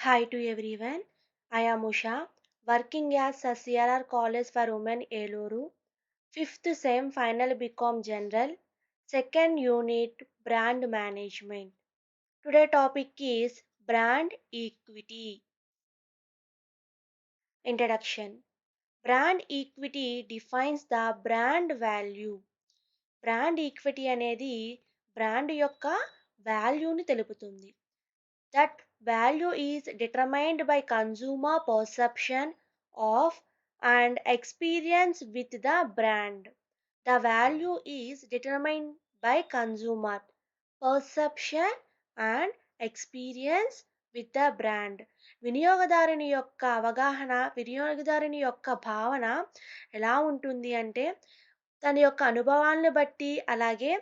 Hi to everyone. I am Usha, working as a CRR College for Women Eluru, 5th Sem Final BCom General, 2nd Unit Brand Management. Today topic is Brand Equity. Introduction. Brand equity defines the brand value. Brand equity అనేది brand యొక్క వాల్యూని తెలుపుతుంది. That value is determined by consumer perception of and experience with the brand. The value is determined by consumer perception and experience with the brand. వినియోగదారుని యొక్క అవగాహన, వినియోగదారుని యొక్క భావన ఎలా ఉంటుంది అంటే తన యొక్క అనుభవాలను బట్టి, అలాగే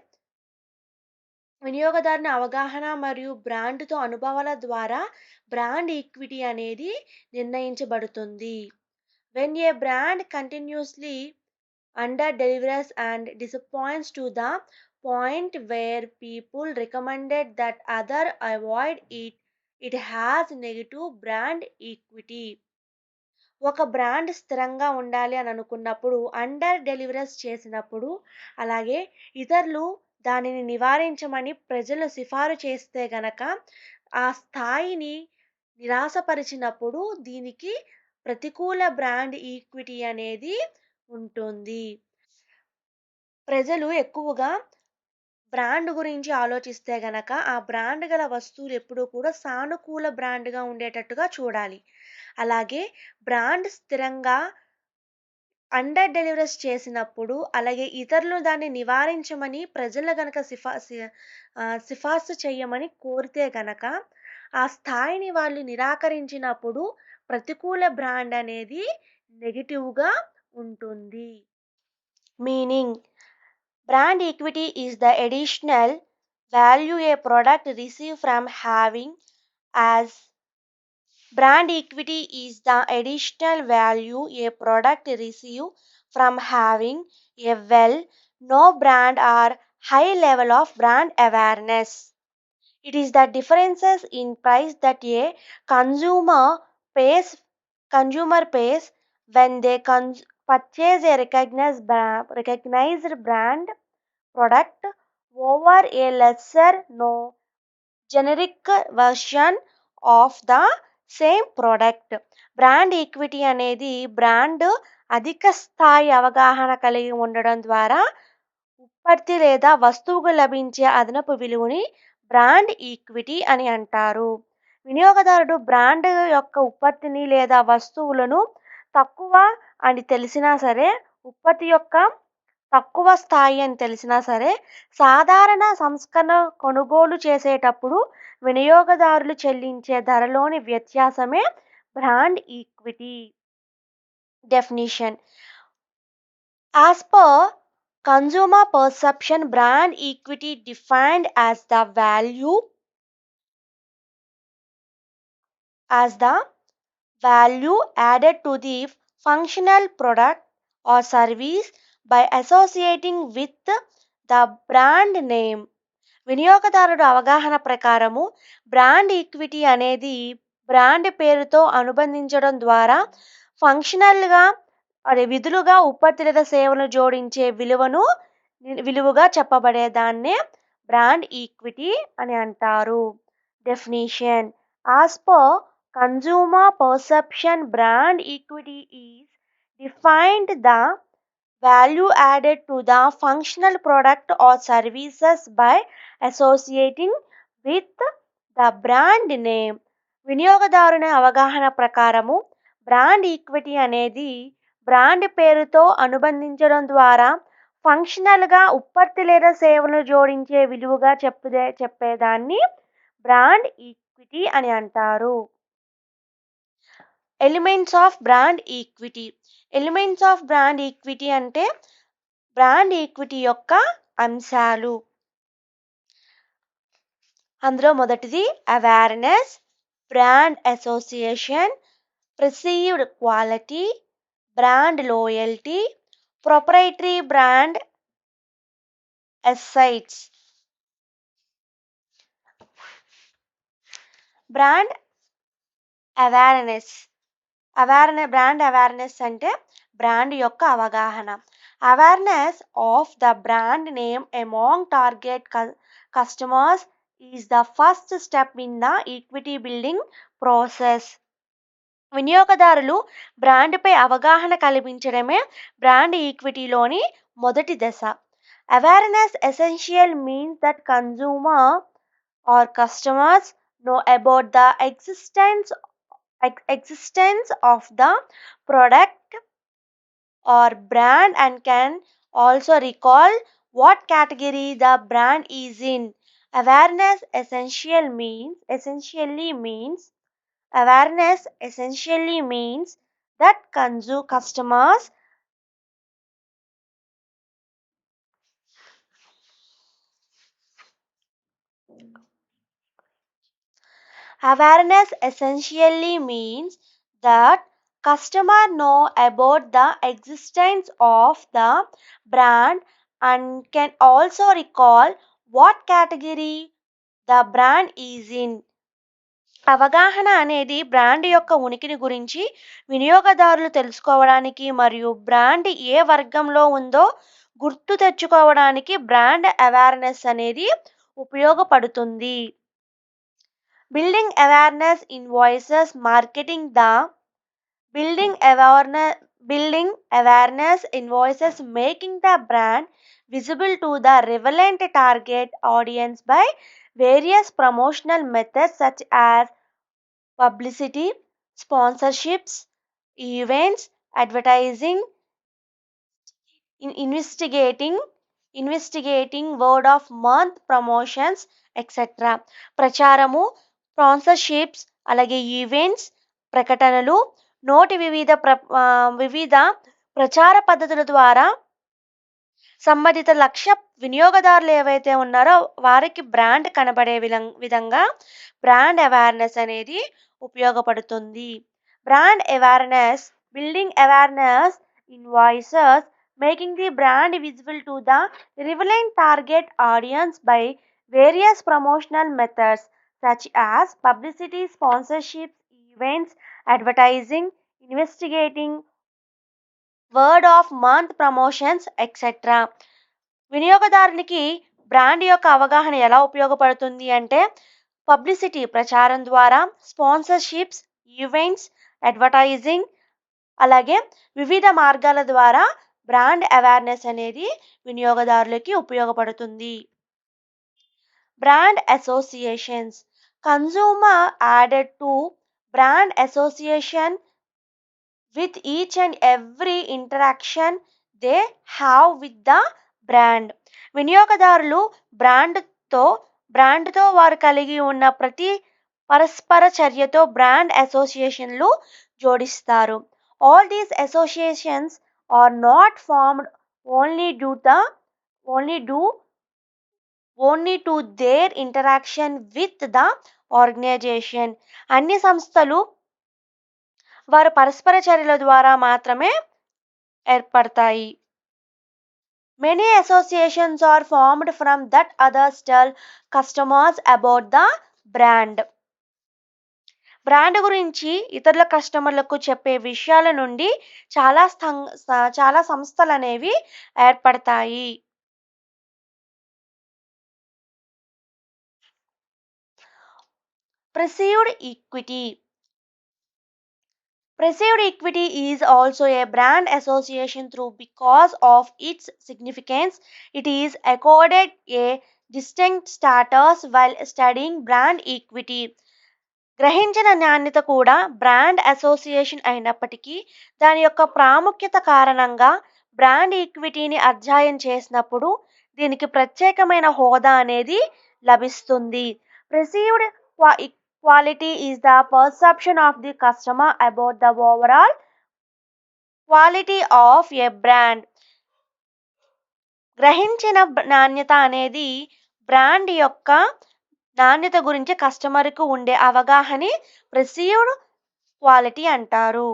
వినియోగదారుని అవగాహన మరియు బ్రాండ్‌తో అనుభవాల ద్వారా బ్రాండ్ ఈక్విటీ అనేది నిర్ణయించబడుతుంది. When a brand continuously under delivers and disappoints to the point where people recommended that other avoid it, it has negative brand equity. ఒక బ్రాండ్ స్థిరంగా ఉండాలి అని అనుకున్నప్పుడు, అండర్ డెలివరస్ చేసినప్పుడు, అలాగే ఇతరులు దానిని నివారించమని ప్రజలు సిఫారు చేస్తే గనక, ఆ స్థాయిని నిరాశపరిచినప్పుడు దీనికి ప్రతికూల బ్రాండ్ ఈక్విటీ అనేది ఉంటుంది. ప్రజలు ఎక్కువగా బ్రాండ్ గురించి ఆలోచిస్తే గనక, ఆ బ్రాండ్ గల వస్తువులు ఎప్పుడూ కూడా సానుకూల బ్రాండ్‌గా ఉండేటట్టుగా చూడాలి. అలాగే బ్రాండ్ స్థిరంగా అండర్ డెలివరీస్ చేసినప్పుడు, అలాగే ఇతరులు దాన్ని నివారించమని ప్రజలు గనక సిఫార్సు చేయమని కోరితే గనక, ఆ స్థాయిని వాళ్ళు నిరాకరించినప్పుడు ప్రతికూల బ్రాండ్ అనేది నెగెటివ్‌గా ఉంటుంది. Meaning: brand equity is the additional value a product receive from having as brand equity is the additional value a product receive from having a well-known brand or high level of brand awareness. It is the differences in price that a pays when they purchase a recognized brand product over a lesser known generic version of the same product. Brand equity అనేది brand అధిక స్థాయి అవగాహన కలిగి ఉండడం ద్వారా ఉత్పత్తి లేదా వస్తువుకు లభించే అదనపు విలువని బ్రాండ్ ఈక్విటీ అని అంటారు. వినియోగదారుడు బ్రాండ్ యొక్క ఉత్పత్తిని లేదా వస్తువులను తక్కువ అని తెలిసినా సరే, ఉత్పత్తి యొక్క తక్కువ స్థాయి అని తెలిసినా సరే, సాధారణ సంస్కరణ కొనుగోలు చేసేటప్పుడు వినియోగదారులు చెల్లించే ధరలోని వ్యత్యాసమే brand equity. Definition: as per consumer perception, brand equity defined as the value added to the functional product or service by associating with the brand name. వినియోగదారుడు అవగాహన ప్రకారము బ్రాండ్ ఈక్విటీ అనేది బ్రాండ్ పేరుతో అనుబంధించడం ద్వారా ఫంక్షనల్గా విధులుగా ఉత్పత్తి లేదా సేవలను జోడించే విలువగా చెప్పబడేదాన్నే బ్రాండ్ ఈక్విటీ అని అంటారు. Definition: as per consumer perception, brand equity is defined the value added to the functional product or services by associating with the brand name. వినియోగదారుని అవగాహన ప్రకారము బ్రాండ్ ఈక్విటీ అనేది బ్రాండ్ పేరుతో అనుబంధించడం ద్వారా ఫంక్షనల్గా ఉత్పత్తి లేదా సేవలను జోడించే విలువగా చెప్పేదాన్ని బ్రాండ్ ఈక్విటీ అని అంటారు. Elements of brand equity. Elements of brand equity అంటే బ్రాండ్ ఈక్విటీ యొక్క అంశాలు. అందులో మొదటిది awareness, brand association, perceived quality, brand loyalty, proprietary brand assets. Brand awareness. Brand awareness అంటే బ్రాండ్ యొక్క అవగాహన. Awareness of the brand name among target customers is the first step in the equity building process. వినియోగదారులు బ్రాండ్‌పై అవగాహన కల్పించడమే brand ఈక్విటీలోని మొదటి దశ. Awareness essential means that consumer or customers know about the existence of the product or brand and can also recall what category the brand is in. Awareness essentially means awareness essentially means that customers. Awareness essentially means that customer know about the existence of the brand and can also recall what category the brand is in. అవగాహన అనేది brand యొక్క ఉనికిని గురించి వినియోగదారులు తెలుసుకోవడానికి మరియు brand ఏ వర్గంలో ఉందో గుర్తు తెచ్చుకోవడానికి బ్రాండ్ అవేర్నెస్ అనేది ఉపయోగపడుతుంది. Building awareness invoices marketing the building awareness invoices making the brand visible to the relevant target audience by various promotional methods such as publicity, sponsorships, events, advertising, investigating word of mouth promotions etcetera. ప్రచారము, sponsorships, అలాగే events, ప్రకటనలు, నోటి వివిధ ప్రచార పద్ధతుల ద్వారా సంబంధిత లక్ష్య వినియోగదారులు ఏవైతే ఉన్నారో వారికి బ్రాండ్ కనబడే విధంగా బ్రాండ్ అవేర్నెస్ అనేది ఉపయోగపడుతుంది. Brand awareness building awareness invoices making the brand visible to the relevant target audience by various promotional methods such as publicity, sponsorships, events, advertising, investigating, word of month promotions etcetera. వినియోగదారునికి brand యొక్క అవగాహన ఎలా ఉపయోగపడుతుంది అంటే publicity ప్రచారం ద్వారా, sponsorships, events, advertising, అలాగే వివిధ మార్గాల ద్వారా బ్రాండ్ అవేర్నెస్ అనేది వినియోగదారులకి ఉపయోగపడుతుంది. Brand associations consumer added to brand association with each and every interaction they have with the brand. వినియోగదారులు బ్రాండ్తో వారు కలిగి ఉన్న ప్రతి పరస్పర చర్యతో బ్రాండ్ అసోసియేషన్లు జోడిస్తారు. All these associations are not formed only to their interaction with the organisation. అన్ని సంస్థలు వారు పరస్పర చర్యల ద్వారా మాత్రమే ఏర్పడతాయి. Many associations are formed from that others tell customers about the brand. Brand గురించి ఇతరుల కస్టమర్లకు చెప్పే విషయాల నుండి చాలా సంస్థలు అనేవి ఏర్పడతాయి. Perceived equity. Perceived equity is also a brand association through because of its significance. It is accorded a distinct status while studying brand equity. గ్రహించిన నాణ్యత కూడా బ్రాండ్ అసోసియేషన్ అయినప్పటికీ దాని యొక్క ప్రాముఖ్యత కారణంగా బ్రాండ్ ఈక్విటీని అధ్యయనం చేసినప్పుడు దీనికి ప్రత్యేకమైన హోదా అనేది లభిస్తుంది. Perceived quality is the perception of the customer about the overall quality of a brand. గ్రహించిన నాణ్యత అనేది బ్రాండ్ యొక్క నాణ్యత గురించి కస్టమర్కు ఉండే అవగాహన పర్సీవ్డ్ క్వాలిటీ అంటారు.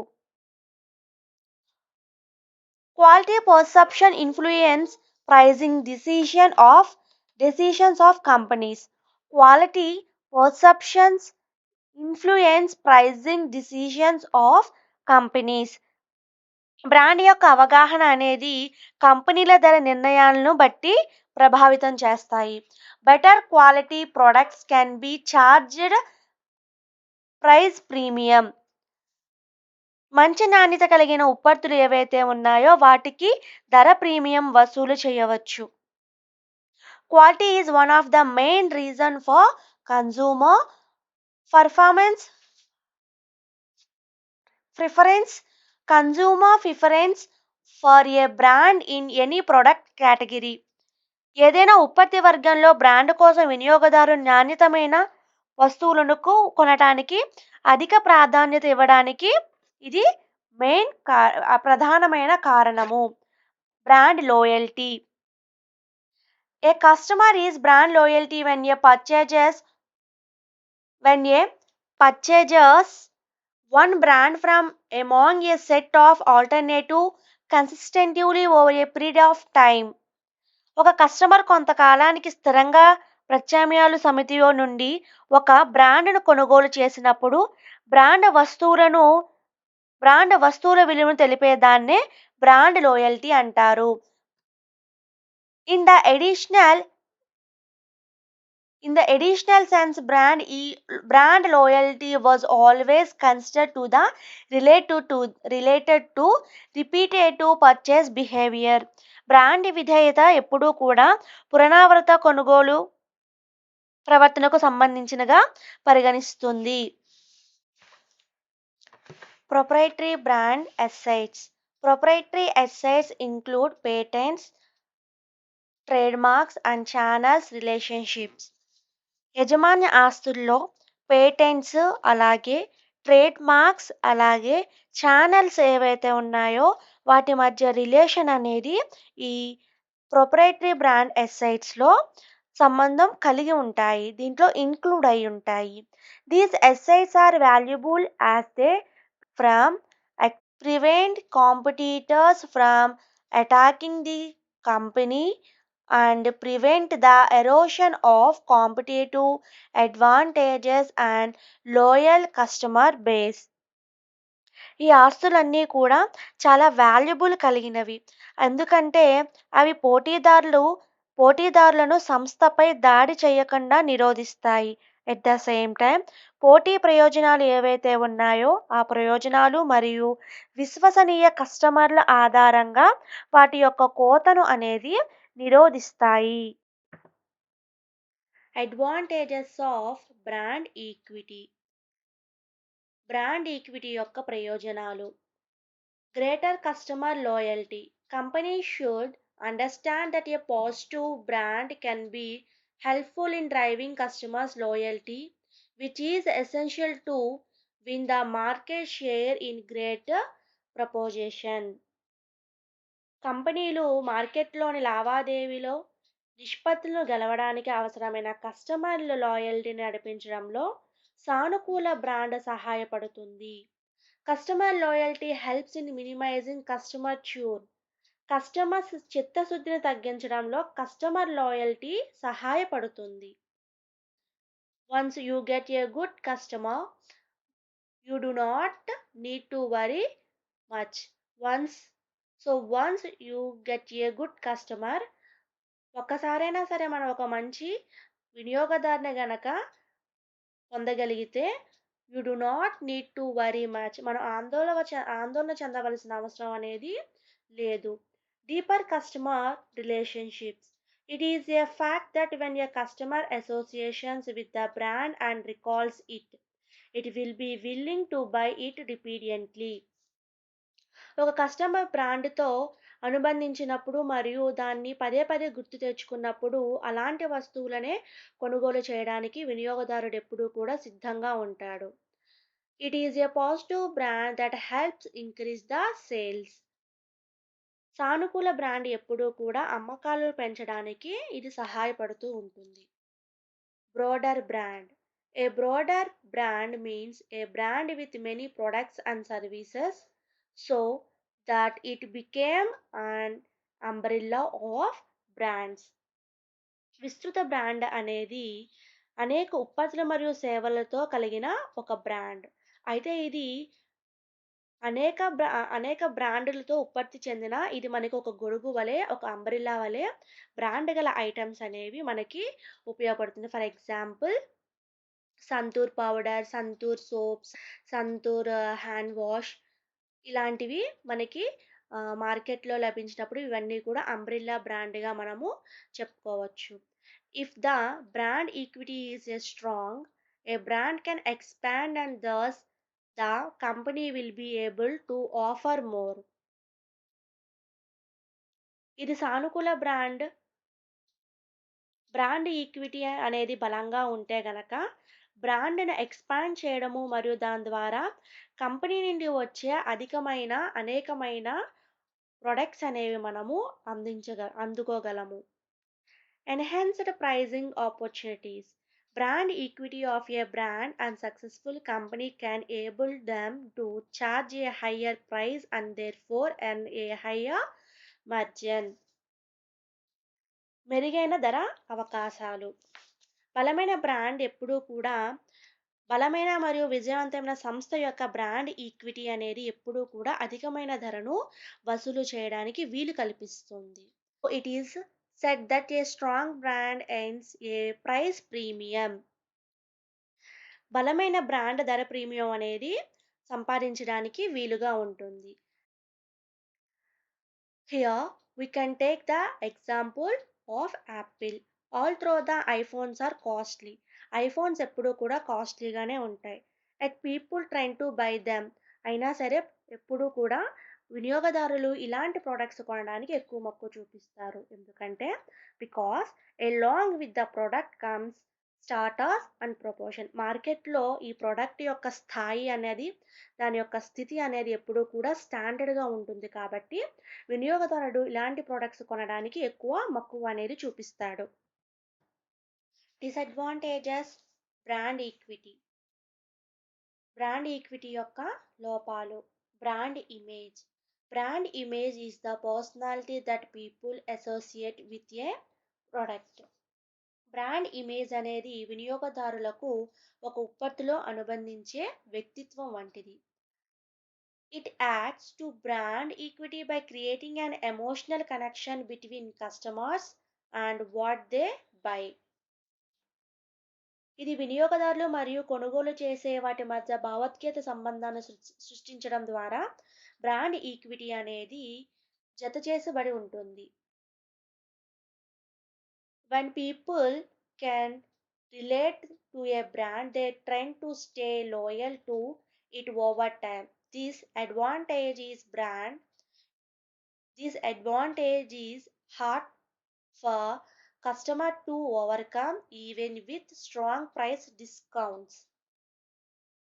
Quality perception influence pricing decisions of companies. Quality perceptions influence pricing decisions of companies. Brand యొక్క అవగాహన అనేది కంపెనీల ధర నిర్ణయాలను బట్టి ప్రభావితం చేస్తాయి. Better quality products can be charged price premium. మంచి నాణ్యత కలిగిన ఉత్పత్తులు ఏవైతే ఉన్నాయో వాటికి ధర ప్రీమియం వసూలు చేయవచ్చు. Quality is one of the main reason for consumer performance preference consumer preference for a brand in any product category. ఏదైనా ఉత్పత్తి వర్గంలో బ్రాండ్ కోసం వినియోగదారు నాణ్యతమైన వస్తువులను కొనటానికి అధిక ప్రాధాన్యత ఇవ్వడానికి ఇది మెయిన్ ప్రధానమైన కారణము. Brand loyalty. A customer is brand loyalty when a purchases one brand from among a set of alternative consistently over a period of time. ఒక కస్టమర్ కొంతకాలానికి స్థిరంగా ప్రత్యామ్నాయాలు సమితిలో నుండి ఒక బ్రాండ్ను కొనుగోలు చేసినప్పుడు బ్రాండ్ వస్తువుల విలువను తెలిపేదాన్నే బ్రాండ్ లోయల్టీ అంటారు. In the additional sense, brand loyalty was always considered to the related to repetitive purchase behavior. Brand విధేయత ఎప్పుడూ కూడా పునరావృత కొనుగోలు ప్రవర్తనకు సంబంధించినగా పరిగణిస్తుంది. Proprietary brand assets. Proprietary assets include patents, trademarks and channels relationships. యజమాన్య ఆస్తుల్లో పేటెంట్స్ అలాగే ట్రేడ్ మార్క్స్ అలాగే ఛానల్స్ ఏవైతే ఉన్నాయో వాటి మధ్య రిలేషన్ అనేది ఈ ప్రొప్రైటరీ బ్రాండ్ ఎసెట్స్లో సంబంధం కలిగి ఉంటాయి. దీంట్లో ఇంక్లూడ్ అయి ఉంటాయి. These assets are valuable as they from prevent competitors from attacking the company and prevent the erosion of competitive advantages and loyal customer base. ఈ ఆస్తులన్నీ కూడా చాలా వాల్యుబుల్ కలిగినవి. ఎందుకంటే అవి పోటీదారులను సంస్థపై దాడి చేయకుండా నిరోధిస్తాయి. ఎట్ ద సేమ్ టైం పోటీ ప్రయోజనాలు ఏవైతే ఉన్నాయో ఆ ప్రయోజనాలు మరియు విశ్వసనీయ కస్టమర్ల ఆధారంగా వాటి యొక్క కోతను అనేది నిరోధిస్తాయి. Advantages of brand equity. Brand equity యొక్క ప్రయోజనాలు. Greater customer loyalty. Companies should understand that a positive brand can be helpful in driving customers' loyalty, which is essential to win the market share in greater proportion. కంపెనీలు మార్కెట్లోని లావాదేవీలో నిష్పత్తులను గెలవడానికి అవసరమైన కస్టమర్ల లాయల్టీని నడిపించడంలో సానుకూల brand సహాయపడుతుంది. Customer loyalty helps in minimizing customer churn. Customers చిత్తశుద్ధిని తగ్గించడంలో కస్టమర్ లాయల్టీ సహాయపడుతుంది. Once you get a good customer, you do not need to worry much. Once you get a good customer, ఒక్కసారైనా సరే మనం ఒక మంచి వినియోగదారుని గనక పొందగలిగితే you do not need to worry much, మనం ఆందోళన చెందవలసిన అవసరం అనేది లేదు. Deeper customer relationships. It is a fact that when a customer associates with the brand and recalls it, it will be willing to buy it repeatedly. ఒక customer బ్రాండ్తో అనుబంధించినప్పుడు మరియు దాన్ని పదే పదే గుర్తు తెచ్చుకున్నప్పుడు అలాంటి వస్తువులనే కొనుగోలు చేయడానికి వినియోగదారుడు ఎప్పుడూ కూడా సిద్ధంగా ఉంటాడు. It is a positive brand that helps increase the sales. సానుకూల బ్రాండ్ ఎప్పుడూ కూడా అమ్మకాలను పెంచడానికి ఇది సహాయపడుతూ ఉంటుంది. Border brand. A border brand means A brand with many products and services so that it became an umbrella of brands. విస్తృత brand అనేది అనేక ఉత్పత్తులు మరియు సేవలతో కలిగిన ఒక బ్రాండ్. అయితే ఇది అనేక బ్రాండులతో ఉత్పత్తి చెందిన ఇది మనకి ఒక గొడుగు వలె, ఒక అంబ్రెల్లా వలె బ్రాండ్ గల ఐటెమ్స్ అనేవి మనకి ఉపయోగపడుతుంది. For example Santoor powder, Santoor soaps, Santoor hand wash ఇలాంటివి మనకి మార్కెట్‌లో లభించినప్పుడు ఇవన్నీ కూడా అంబ్రెల్లా బ్రాండ్‌గా మనము చెప్పుకోవచ్చు. If the brand equity is a strong, A brand can expand and thus the company will be able to offer more. ఇది సానుకూల బ్రాండ్ ఈక్విటీ అనేది బలంగా ఉంటే గనక బ్రాండ్‌ని ఎక్స్‌పాండ్ చేయడము మరియు దాని ద్వారా కంపెనీ నుండి వచ్చే అనేకమైన ప్రొడక్ట్స్ అనేవి మనము అందుకోగలము. Enhanced pricing opportunities. Brand equity of a brand and successful company can enable them to charge a higher price and therefore earn a higher margin. మెరుగైన ధర అవకాశాలు. బలమైన బ్రాండ్ ఎప్పుడూ కూడా బలమైన మరియు విజయవంతమైన సంస్థ యొక్క బ్రాండ్ ఈక్విటీ అనేది ఎప్పుడూ కూడా అధికమైన ధరను వసూలు చేయడానికి వీలు కల్పిస్తుంది. It is said that a strong brand earns a price premium. బలమైన బ్రాండ్ ధర ప్రీమియం అనేది సంపాదించడానికి వీలుగా ఉంటుంది. Here we can take the example of Apple. Although the iPhones are costly. iPhones ఎప్పుడూ కూడా కాస్ట్లీగానే ఉంటాయి. Yet people trying to buy them. అయినా సరే ఎప్పుడూ కూడా వినియోగదారులు ఇలాంటి ప్రొడక్ట్స్ కొనడానికి ఎక్కువ మక్కువ చూపిస్తారు. ఎందుకంటే because along with the product comes status and proportion. మార్కెట్‌లో ఈ ప్రొడక్ట్ యొక్క స్థాయి అనేది, దాని యొక్క స్థితి అనేది ఎప్పుడూ కూడా స్టాండర్డ్‌గా ఉంటుంది కాబట్టి వినియోగదారుడు ఇలాంటి ప్రొడక్ట్స్ కొనడానికి ఎక్కువ మక్కువ అనేది చూపిస్తాడు. Disadvantages brand equity. Brand equity యొక్క లోపాలు. Brand image. Brand image is the personality that people associate with a product. Brand image అనేది వినియోగదారులకు ఒక ఉత్పత్తిలో అనుబంధించే వ్యక్తిత్వం వంటిది. It adds to brand equity by creating an emotional connection between customers and what they buy. ఇది వినియోగదారులు మరియు కొనుగోలు చేసే వాటి మధ్య భావోద్వేగ సంబంధాన్ని సృష్టించడం ద్వారా బ్రాండ్ ఈక్విటీ అనేది జతచేసబడి ఉంటుంది. When people can relate to a brand, they tend to stay loyal to it over time. This advantage is brand. This advantage is hard for customer to overcome even with strong price discounts.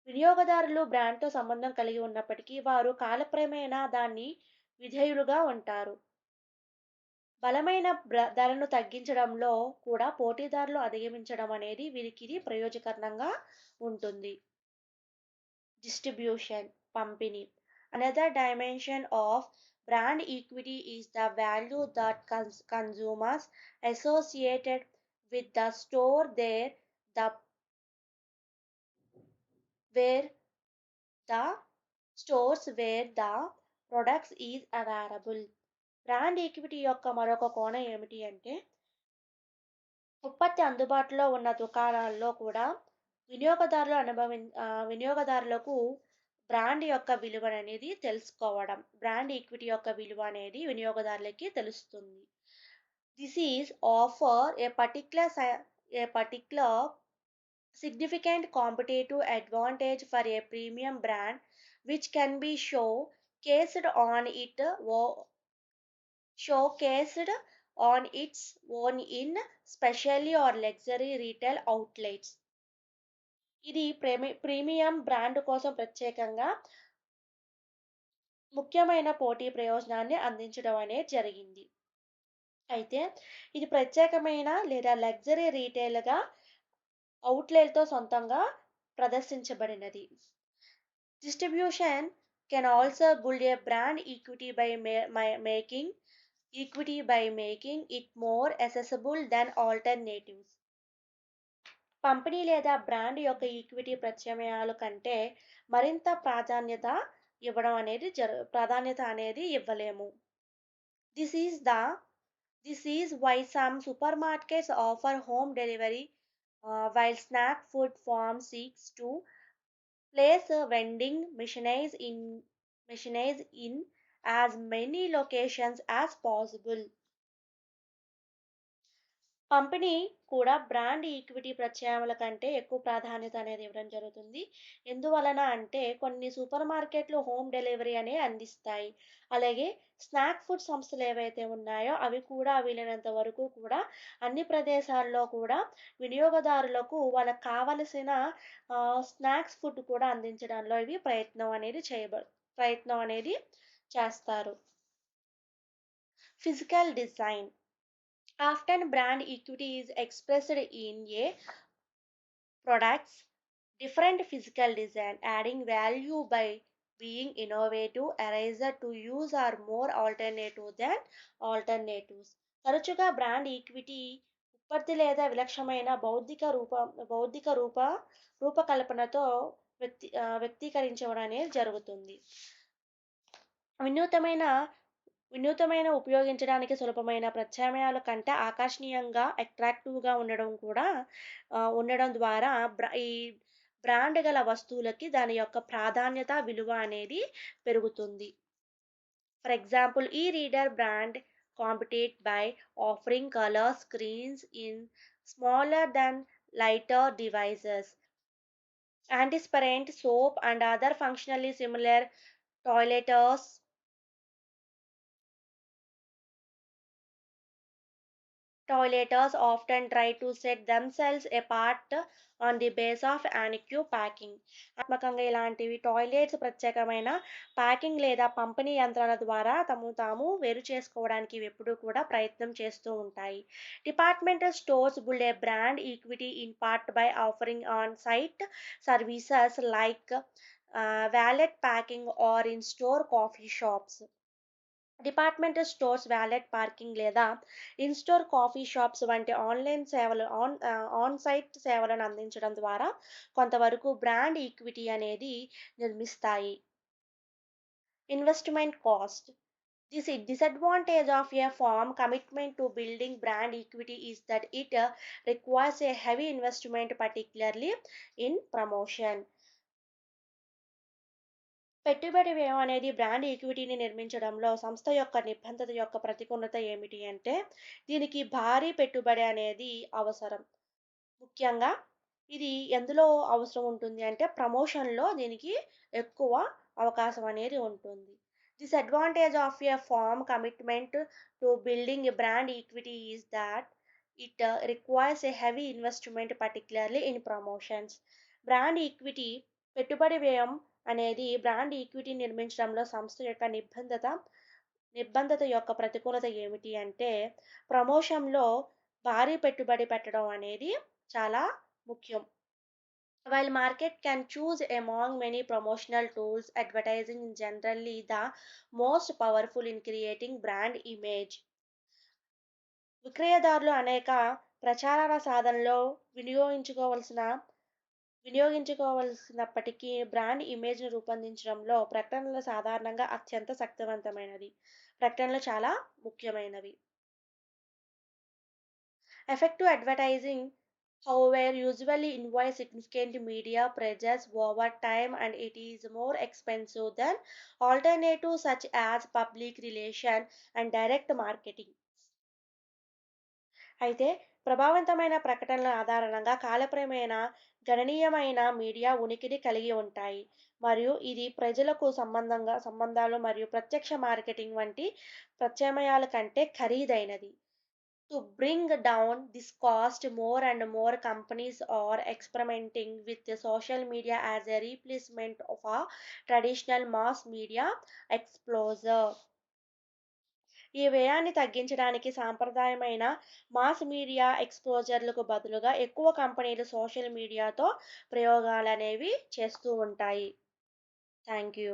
వినియోగదారులు బ్రాండ్తో సంబంధం కలిగి ఉన్నప్పటికీ వారు కాలక్రమేణా దాన్ని విధేయులుగా ఉంటారు. బలమైన ధరను తగ్గించడంలో కూడా పోటీదారులు అధిగమించడం అనేది వీరికి ప్రయోజనకరంగా ఉంటుంది. డిస్ట్రిబ్యూషన్ పంపిణీ. Another dimension of brand equity is the value that consumers associated with the store the where the stores where the products is available. Brand equity యొక్క మరొక కోణం ఏమిటి అంటే ఉత్పత్తి అందుబాటులో ఉన్న దుకాణాల్లో కూడా వినియోగదారులకు బ్రాండ్ యొక్క విలువననేది తెలుసుకోవడం. బ్రాండ్ ఈక్విటీ యొక్క విలువ అనేది వినియోగదారులకి తెలుస్తుంది. This is offer A particular significant competitive advantage for a premium brand which can be showcased on its own in specialty or luxury retail outlets. ఇది ప్రీమియం బ్రాండ్ కోసం ప్రత్యేకంగా ముఖ్యమైన పోటీ ప్రయోజనాన్ని అందించడం అనేది జరిగింది. అయితే ఇది ప్రత్యేకమైన లేదా లగ్జరీ రీటైల్గా అవుట్లెట్తో సొంతంగా ప్రదర్శించబడినది. Distribution can also build a brand equity by making it more accessible than alternatives. పంపిణీ లేదా బ్రాండ్ యొక్క ఈక్విటీ ప్రత్యామ్నాయాల కంటే మరింత ప్రాధాన్యత అనేది ఇవ్వలేము. This is the This is why some supermarkets offer home delivery, while snack food farm seeks to place a vending machines in as many locations as possible. పంపిణీ కూడా బ్రాండ్ ఈక్విటీ ప్రత్యామ్నాయాల కంటే ఎక్కువ ప్రాధాన్యత అనేది ఇవ్వడం జరుగుతుంది. ఎందువలన అంటే కొన్ని సూపర్ మార్కెట్లు హోమ్ డెలివరీ అనే అందిస్తాయి. అలాగే స్నాక్ ఫుడ్ సంస్థలు ఏవైతే ఉన్నాయో అవి కూడా వీలైనంత వరకు కూడా అన్ని ప్రదేశాల్లో కూడా వినియోగదారులకు వాళ్ళకి కావలసిన స్నాక్స్ ఫుడ్ కూడా అందించడంలో ఇవి ప్రయత్నం అనేది చేస్తారు. Physical design. Often brand equity is expressed in a product's different physical design, adding value by being innovative, eraser to use or more alternative than alternatives. తరచుగా బ్రాండ్ ఈక్విటీ ఉత్పత్తి లేదా విలక్షణమైన బౌద్ధిక రూపకల్పనతో వ్యక్తీకరించడం అనేది జరుగుతుంది. వినూతమైన వినూతమైన ఉపయోగించడానికి సులభమైన ప్రత్యామ్నాయాల కంటే ఆకర్షణీయంగా, అట్రాక్టివ్‌గా ఉండడం ద్వారా ఈ బ్రాండ్ గల వస్తువులకి దాని యొక్క ప్రాధాన్యత, విలువ అనేది పెరుగుతుంది. For example e reader brand compete by offering colour screens in smaller than lighter devices. Antiperspirant soap and other functionally similar toileters often try to set themselves apart on the basis of unique packing. ఆత్మకంగా ఇలాంటివి toilets ప్రత్యేకమైన packing లేదా పంపిణీ యంత్రాల ద్వారా తాము వేరు చేసుకోవడానికి ఇవి ఎప్పుడూ కూడా ప్రయత్నం చేస్తూ ఉంటాయి. Departmental stores build a brand equity in part by offering on-site services like valet packing or in-store coffee shops. Departmental stores valet parking లేదా ఇన్-స్టోర్ కాఫీ షాప్స్ వంటి ఆన్ సైట్ సేవలను అందించడం ద్వారా కొంతవరకు బ్రాండ్ ఈక్విటీ అనేది నిర్మిస్తాయి. Investment cost. This disadvantage of a firm commitment to building brand equity is that it requires a heavy investment, particularly in promotion. పెట్టుబడి వ్యయం అనేది బ్రాండ్ ఈక్విటీని నిర్మించడంలో సంస్థ యొక్క నిబద్ధత యొక్క ప్రతికూలత ఏమిటి అంటే, దీనికి భారీ పెట్టుబడి అనేది అవసరం. ముఖ్యంగా ఇది ఎందులో అవసరం ఉంటుంది అంటే ప్రమోషన్‌లో దీనికి ఎక్కువ అవకాశం అనేది ఉంటుంది. Disadvantage of a firm commitment to building a brand equity is that it requires a heavy investment particularly in promotions. Brand equity పెట్టుబడి వ్యయం అనేది బ్రాండ్ ఈక్విటీ నిర్మించడంలో సంస్థ యొక్క నిబద్ధత యొక్క ప్రతికూలత ఏమిటి అంటే, ప్రమోషన్‌లో భారీ పెట్టుబడి పెట్టడం అనేది చాలా ముఖ్యం. While market can choose among many promotional tools, advertising is generally the most powerful in creating brand image. విక్రయదారులు అనేక ప్రచార సాధనాల్లో వినియోగించుకోవలసినప్పటికీ బ్రాండ్ ఇమేజ్‌ను రూపొందించడంలో ప్రకటనలు చాలా ముఖ్యమైనవి. Effective advertising, however, usually involves significant media presence over time, and it is more expensive than alternatives such as public relation and direct marketing. అయితే ప్రభావవంతమైన ప్రకటనల ఆధారంగా కాలక్రమేణా గణనీయమైన మీడియా ఉనికిని కలిగి ఉంటాయి, మరియు ఇది ప్రజలకు సంబంధాలు మరియు ప్రత్యక్ష మార్కెటింగ్ వంటి ప్రత్యామ్నాయాల కంటే ఖరీదైనది. To bring down this cost, more and more companies are experimenting with the social media as a replacement of a traditional mass media exposure. ఈ వ్యయాన్ని తగ్గించడానికి సాంప్రదాయమైన మాస్ మీడియా ఎక్స్‌పోజర్‌లకు బదులుగా ఎక్కువ కంపెనీలు సోషల్ మీడియాతో ప్రయోగాలనేవి చేస్తూ ఉంటాయి. Thank you.